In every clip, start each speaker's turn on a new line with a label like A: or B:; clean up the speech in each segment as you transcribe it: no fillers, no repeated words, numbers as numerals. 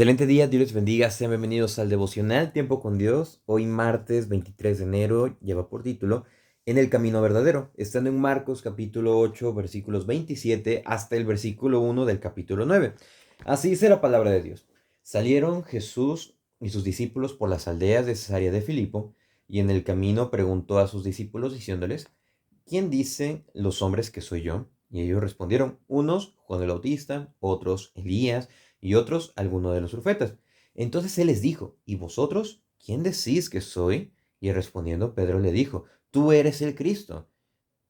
A: Excelente día, Dios les bendiga, sean bienvenidos al devocional Tiempo con Dios. Hoy martes 23 de enero lleva por título En el camino verdadero, estando en Marcos capítulo 8 versículos 27 hasta el versículo 1 del capítulo 9. Así dice la palabra de Dios. Salieron Jesús y sus discípulos por las aldeas de Cesarea de Filipo, y en el camino preguntó a sus discípulos diciéndoles: ¿Quién dicen los hombres que soy yo? Y ellos respondieron: unos Juan el Bautista, otros Elías, y otros alguno de los profetas. Entonces él les dijo: ¿Y vosotros quién decís que soy? Y respondiendo Pedro le dijo: Tú eres el Cristo.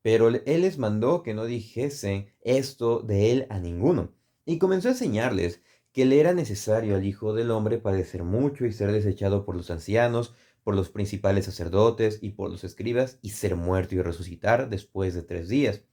A: Pero él les mandó que no dijesen esto de él a ninguno. Y comenzó a enseñarles que le era necesario al Hijo del Hombre padecer mucho y ser desechado por los ancianos, por los principales sacerdotes y por los escribas, y ser muerto y resucitar después de 3 días.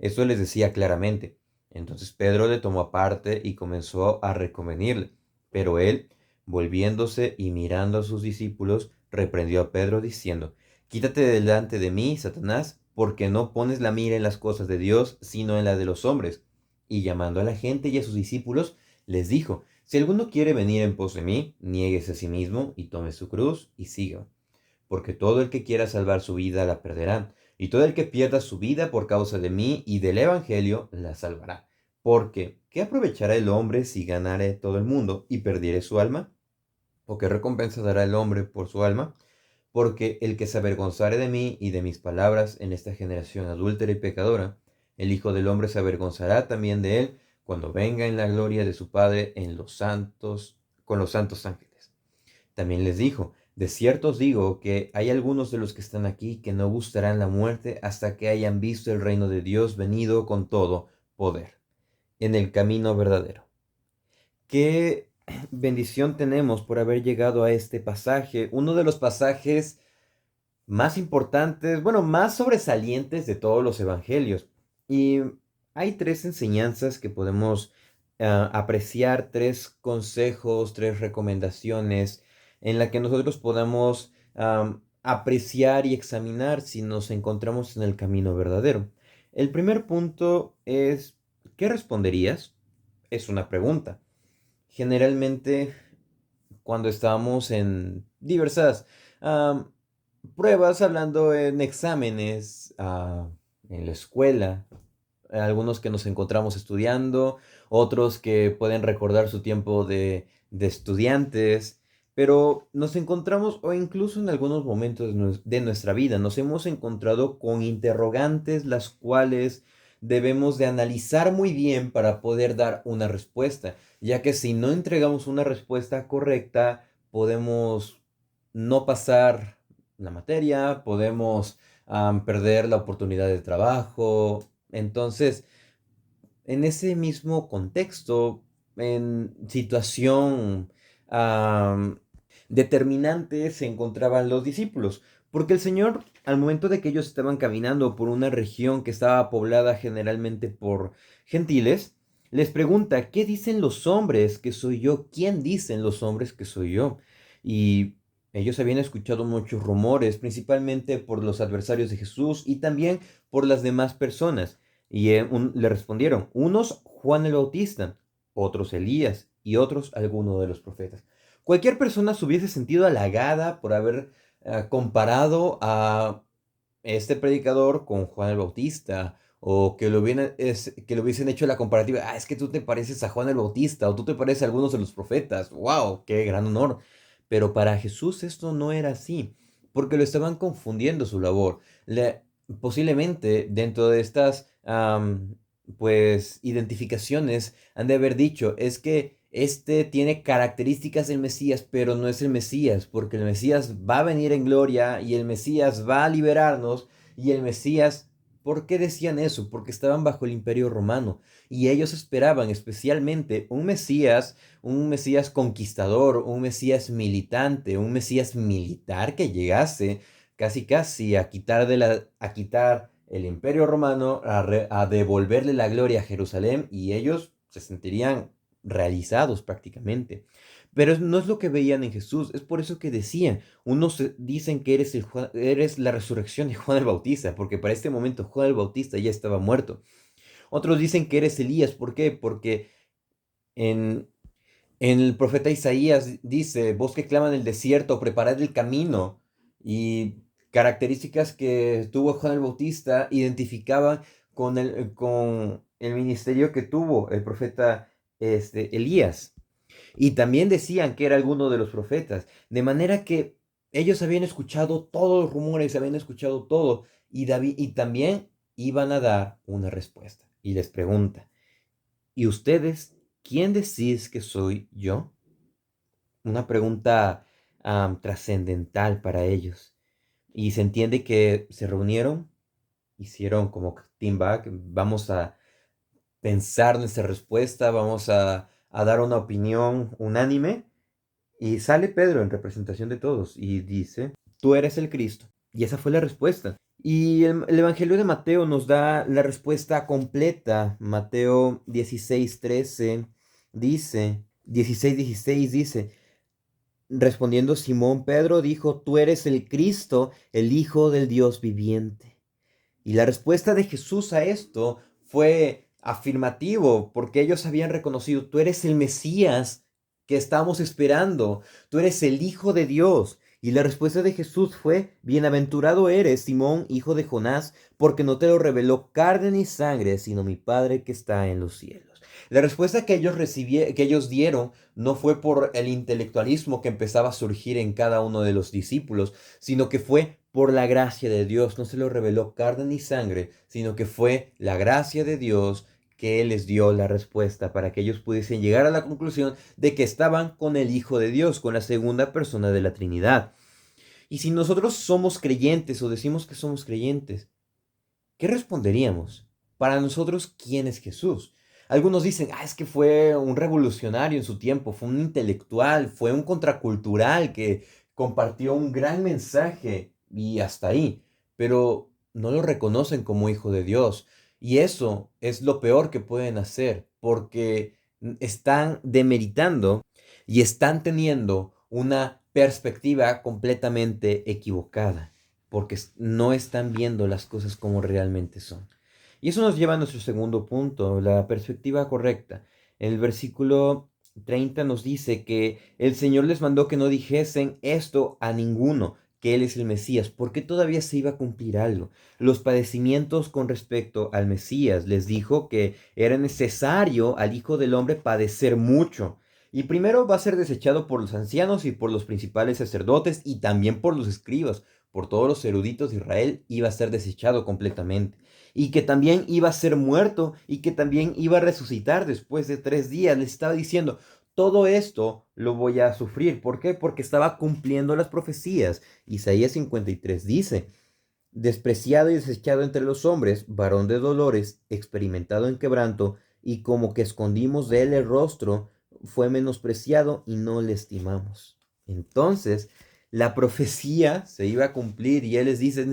A: Esto les decía claramente. Entonces Pedro le tomó aparte y comenzó a reconvenirle. Pero él, volviéndose y mirando a sus discípulos, reprendió a Pedro diciendo: Quítate delante de mí, Satanás, porque no pones la mira en las cosas de Dios, sino en la de los hombres. Y llamando a la gente y a sus discípulos, les dijo: Si alguno quiere venir en pos de mí, niéguese a sí mismo y tome su cruz y sígame. Porque todo el que quiera salvar su vida la perderá, y todo el que pierda su vida por causa de mí y del Evangelio la salvará. Porque, ¿qué aprovechará el hombre si ganare todo el mundo y perdiere su alma? ¿O qué recompensa dará el hombre por su alma? Porque el que se avergonzare de mí y de mis palabras en esta generación adúltera y pecadora, el Hijo del Hombre se avergonzará también de él cuando venga en la gloria de su Padre en los santos, con los santos ángeles. También les dijo: De cierto os digo que hay algunos de los que están aquí que no gustarán la muerte hasta que hayan visto el reino de Dios venido con todo poder. En el camino verdadero. Qué bendición tenemos por haber llegado a este pasaje, uno de los pasajes más importantes, bueno, más sobresalientes de todos los evangelios. Y hay tres enseñanzas que podemos apreciar, tres consejos, tres recomendaciones en la que nosotros podamos apreciar y examinar si nos encontramos en el camino verdadero. El primer punto es: ¿qué responderías? Es una pregunta. Generalmente, cuando estamos en diversas am, pruebas, hablando en exámenes, en la escuela, algunos que nos encontramos estudiando, otros que pueden recordar su tiempo de estudiantes, pero nos encontramos, o incluso en algunos momentos de nuestra vida, nos hemos encontrado con interrogantes las cuales debemos de analizar muy bien para poder dar una respuesta, ya que si no entregamos una respuesta correcta, podemos no pasar la materia, podemos perder la oportunidad de trabajo. Entonces, en ese mismo contexto, en situación am, determinante, se encontraban los discípulos, porque el Señor, al momento de que ellos estaban caminando por una región que estaba poblada generalmente por gentiles, les pregunta: ¿qué dicen los hombres que soy yo? ¿Quién dicen los hombres que soy yo? Y ellos habían escuchado muchos rumores, principalmente por los adversarios de Jesús y también por las demás personas. Y le respondieron: unos Juan el Bautista, otros Elías y otros alguno de los profetas. Cualquier persona se hubiese sentido halagada por haber comparado a este predicador con Juan el Bautista, o que le hubiesen hecho la comparativa: es que tú te pareces a Juan el Bautista, o tú te pareces a algunos de los profetas. ¡Wow! ¡Qué gran honor! Pero para Jesús esto no era así, porque lo estaban confundiendo su labor. Posiblemente dentro de estas pues identificaciones han de haber dicho: es que este tiene características del Mesías, pero no es el Mesías, porque el Mesías va a venir en gloria y el Mesías va a liberarnos. Y el Mesías, ¿por qué decían eso? Porque estaban bajo el Imperio Romano y ellos esperaban especialmente un Mesías conquistador, un Mesías militante, un Mesías militar que llegase casi casi a quitar el Imperio Romano, a devolverle la gloria a Jerusalén, y ellos se sentirían realizados prácticamente. Pero no es lo que veían en Jesús. Es por eso que decían: unos dicen que eres la resurrección de Juan el Bautista, porque para este momento Juan el Bautista ya estaba muerto. Otros dicen que eres Elías. ¿Por qué? Porque en En el profeta Isaías dice, vos que claman el desierto, preparad el camino. Y características que tuvo Juan el Bautista identificaban con el ministerio que tuvo el profeta Elías. Y también decían que era alguno de los profetas. De manera que ellos habían escuchado todos los rumores, habían escuchado todo. Y también iban a dar una respuesta. Y les pregunta, ¿y ustedes quién decís que soy yo? Una pregunta trascendental para ellos. Y se entiende que se reunieron, hicieron como team back, vamos a pensar nuestra respuesta, vamos a dar una opinión unánime. Y sale Pedro en representación de todos y dice, tú eres el Cristo. Y esa fue la respuesta. Y el Evangelio de Mateo nos da la respuesta completa. Mateo 16:13 dice, 16:16 dice, respondiendo Simón Pedro dijo, tú eres el Cristo, el Hijo del Dios viviente. Y la respuesta de Jesús a esto fue afirmativo, porque ellos habían reconocido, tú eres el Mesías que estamos esperando, tú eres el Hijo de Dios. Y la respuesta de Jesús fue, bienaventurado eres, Simón, hijo de Jonás, porque no te lo reveló carne ni sangre, sino mi Padre que está en los cielos. La respuesta que ellos dieron no fue por el intelectualismo que empezaba a surgir en cada uno de los discípulos, sino que fue por la gracia de Dios. No se lo reveló carne ni sangre, sino que fue la gracia de Dios que Él les dio la respuesta para que ellos pudiesen llegar a la conclusión de que estaban con el Hijo de Dios, con la segunda persona de la Trinidad. Y si nosotros somos creyentes o decimos que somos creyentes, ¿qué responderíamos? Para nosotros, ¿quién es Jesús? Algunos dicen, es que fue un revolucionario en su tiempo, fue un intelectual, fue un contracultural que compartió un gran mensaje y hasta ahí, pero no lo reconocen como hijo de Dios. Y eso es lo peor que pueden hacer, porque están demeritando y están teniendo una perspectiva completamente equivocada porque no están viendo las cosas como realmente son. Y eso nos lleva a nuestro segundo punto, la perspectiva correcta. El versículo 30 nos dice que el Señor les mandó que no dijesen esto a ninguno, que Él es el Mesías, porque todavía se iba a cumplir algo. Los padecimientos con respecto al Mesías les dijo que era necesario al Hijo del Hombre padecer mucho. Y primero va a ser desechado por los ancianos y por los principales sacerdotes y también por los escribas, por todos los eruditos de Israel, iba a ser desechado completamente. Y que también iba a ser muerto y que también iba a resucitar después de 3 días. Les estaba diciendo, todo esto lo voy a sufrir. ¿Por qué? Porque estaba cumpliendo las profecías. Isaías 53 dice, despreciado y desechado entre los hombres, varón de dolores, experimentado en quebranto, y como que escondimos de él el rostro, fue menospreciado y no le estimamos. Entonces, la profecía se iba a cumplir y él les dice, es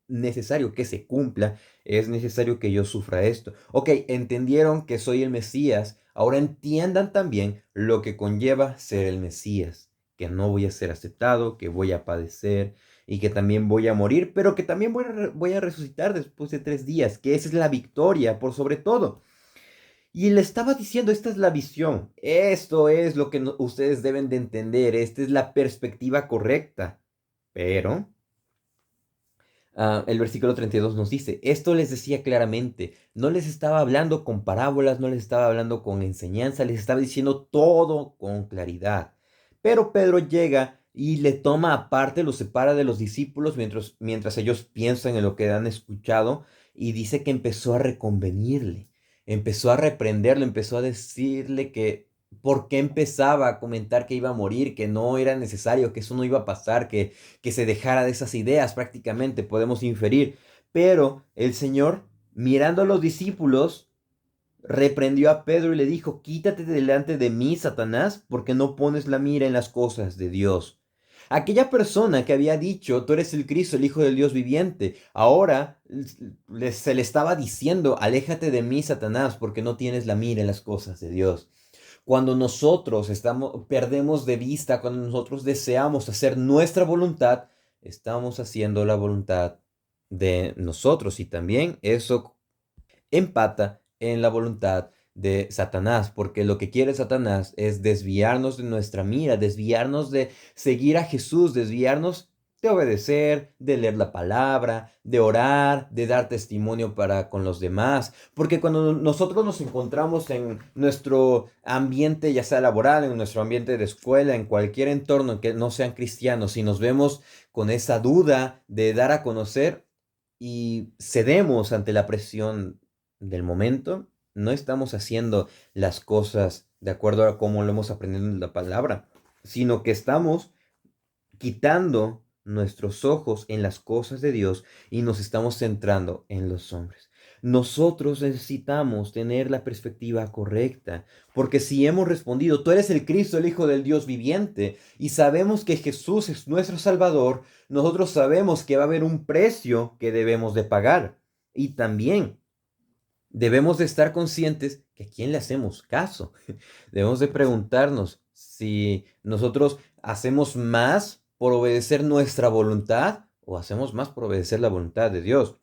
A: necesario que se cumpla, es necesario que yo sufra esto. Ok, entendieron que soy el Mesías, ahora entiendan también lo que conlleva ser el Mesías, que no voy a ser aceptado, que voy a padecer, y que también voy a morir, pero que también voy a resucitar después de 3 días, que esa es la victoria por sobre todo. Y le estaba diciendo, esta es la visión, esto es lo que ustedes deben de entender, esta es la perspectiva correcta. Pero el versículo 32 nos dice, esto les decía claramente, no les estaba hablando con parábolas, no les estaba hablando con enseñanza, les estaba diciendo todo con claridad. Pero Pedro llega y le toma aparte, los separa de los discípulos mientras ellos piensan en lo que han escuchado y dice que empezó a reconvenirle, empezó a reprenderlo, empezó a decirle que por qué empezaba a comentar que iba a morir, que no era necesario, que eso no iba a pasar, que se dejara de esas ideas prácticamente, podemos inferir. Pero el Señor, mirando a los discípulos, reprendió a Pedro y le dijo, quítate delante de mí, Satanás, porque no pones la mira en las cosas de Dios. Aquella persona que había dicho, tú eres el Cristo, el Hijo del Dios viviente, ahora se le estaba diciendo, aléjate de mí, Satanás, porque no tienes la mira en las cosas de Dios. Cuando nosotros perdemos de vista, cuando nosotros deseamos hacer nuestra voluntad, estamos haciendo la voluntad de nosotros y también eso empata en la voluntad de Satanás, porque lo que quiere Satanás es desviarnos de nuestra mira, desviarnos de seguir a Jesús, desviarnos de obedecer, de leer la palabra, de orar, de dar testimonio para con los demás. Porque cuando nosotros nos encontramos en nuestro ambiente, ya sea laboral, en nuestro ambiente de escuela, en cualquier entorno que no sean cristianos, y nos vemos con esa duda de dar a conocer y cedemos ante la presión del momento, no estamos haciendo las cosas de acuerdo a cómo lo hemos aprendido en la palabra, sino que estamos quitando nuestros ojos en las cosas de Dios y nos estamos centrando en los hombres. Nosotros necesitamos tener la perspectiva correcta, porque si hemos respondido, tú eres el Cristo, el Hijo del Dios viviente, y sabemos que Jesús es nuestro Salvador, nosotros sabemos que va a haber un precio que debemos de pagar. Y también debemos de estar conscientes que a quién le hacemos caso. Debemos de preguntarnos si nosotros hacemos más por obedecer nuestra voluntad o hacemos más por obedecer la voluntad de Dios.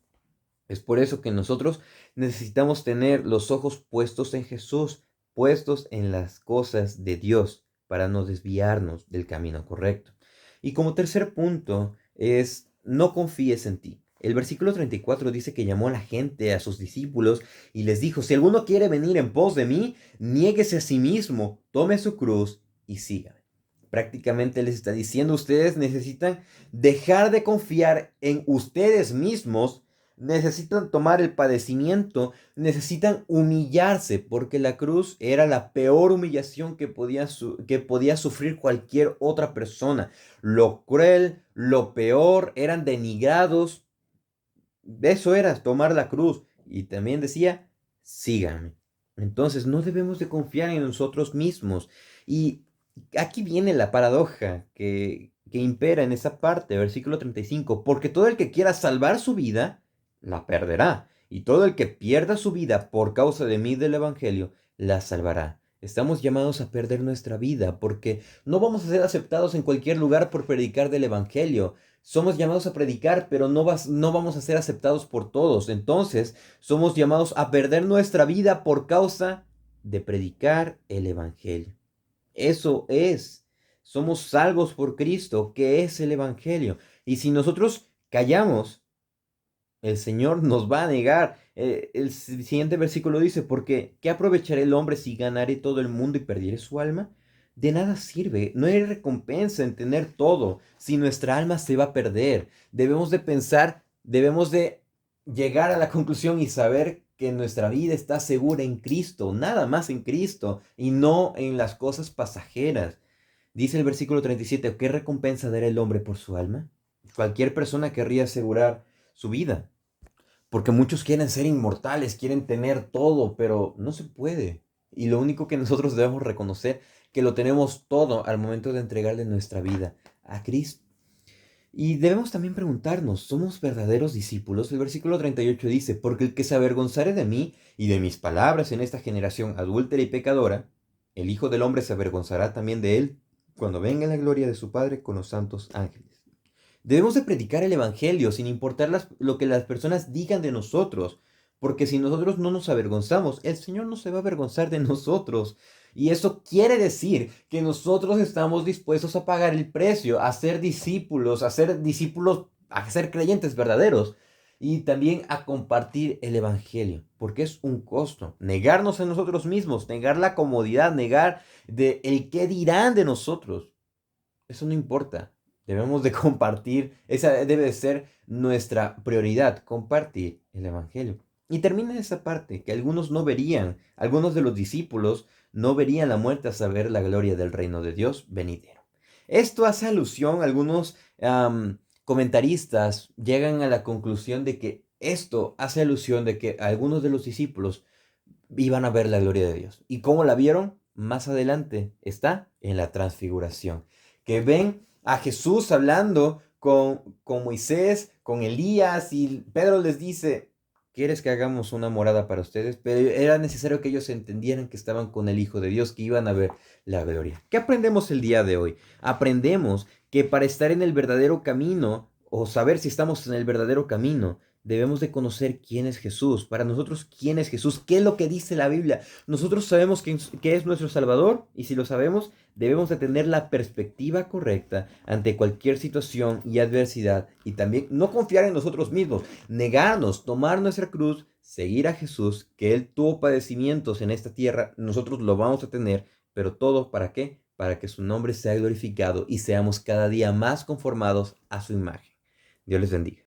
A: Es por eso que nosotros necesitamos tener los ojos puestos en Jesús, puestos en las cosas de Dios, para no desviarnos del camino correcto. Y como tercer punto es, no confíes en ti. El versículo 34 dice que llamó a la gente, a sus discípulos, y les dijo, si alguno quiere venir en pos de mí, niéguese a sí mismo, tome su cruz y sígame. Prácticamente les está diciendo, ustedes necesitan dejar de confiar en ustedes mismos, necesitan tomar el padecimiento, necesitan humillarse, porque la cruz era la peor humillación que podía sufrir cualquier otra persona. Lo cruel, lo peor, eran denigrados. Eso era tomar la cruz. Y también decía, síganme. Entonces no debemos de confiar en nosotros mismos. Y aquí viene la paradoja que impera en esa parte, versículo 35. Porque todo el que quiera salvar su vida, la perderá. Y todo el que pierda su vida por causa de mí del Evangelio, la salvará. Estamos llamados a perder nuestra vida porque no vamos a ser aceptados en cualquier lugar por predicar del Evangelio. Somos llamados a predicar, pero no vamos a ser aceptados por todos. Entonces, somos llamados a perder nuestra vida por causa de predicar el Evangelio. Eso es. Somos salvos por Cristo, que es el Evangelio. Y si nosotros callamos, el Señor nos va a negar. El siguiente versículo dice, porque ¿qué aprovechará el hombre si ganare todo el mundo y perdiere su alma? De nada sirve, no hay recompensa en tener todo si nuestra alma se va a perder. Debemos de pensar, debemos de llegar a la conclusión y saber que nuestra vida está segura en Cristo, nada más en Cristo y no en las cosas pasajeras. Dice el versículo 37, ¿qué recompensa dará el hombre por su alma? Cualquier persona querría asegurar su vida, porque muchos quieren ser inmortales, quieren tener todo, pero no se puede. Y lo único que nosotros debemos reconocer, que lo tenemos todo al momento de entregarle nuestra vida a Cristo. Y debemos también preguntarnos, ¿somos verdaderos discípulos? El versículo 38 dice, porque el que se avergonzare de mí y de mis palabras en esta generación adúltera y pecadora, el Hijo del Hombre se avergonzará también de él cuando venga en la gloria de su Padre con los santos ángeles. Debemos de predicar el Evangelio sin importar lo que las personas digan de nosotros, porque si nosotros no nos avergonzamos, el Señor no se va a avergonzar de nosotros. Y eso quiere decir que nosotros estamos dispuestos a pagar el precio, a ser discípulos, a ser creyentes verdaderos y también a compartir el Evangelio, porque es un costo. Negarnos a nosotros mismos, negar la comodidad, negar de el qué dirán de nosotros. Eso no importa. Debemos de compartir, esa debe de ser nuestra prioridad, compartir el Evangelio. Y termina esa parte, que algunos no verían, algunos de los discípulos no verían la muerte hasta ver la gloria del reino de Dios venidero. Esto hace alusión, algunos comentaristas llegan a la conclusión de que esto hace alusión de que algunos de los discípulos iban a ver la gloria de Dios. ¿Y cómo la vieron? Más adelante está en la transfiguración, que ven a Jesús hablando con Moisés, con Elías, y Pedro les dice, ¿quieres que hagamos una morada para ustedes? Pero era necesario que ellos entendieran que estaban con el Hijo de Dios, que iban a ver la gloria. ¿Qué aprendemos el día de hoy? Aprendemos que para estar en el verdadero camino, o saber si estamos en el verdadero camino, debemos de conocer quién es Jesús. Para nosotros, ¿quién es Jesús? ¿Qué es lo que dice la Biblia? Nosotros sabemos que es nuestro Salvador y si lo sabemos, debemos de tener la perspectiva correcta ante cualquier situación y adversidad y también no confiar en nosotros mismos, negarnos, tomar nuestra cruz, seguir a Jesús, que Él tuvo padecimientos en esta tierra, nosotros lo vamos a tener, pero todo ¿para qué? Para que su nombre sea glorificado y seamos cada día más conformados a su imagen. Dios les bendiga.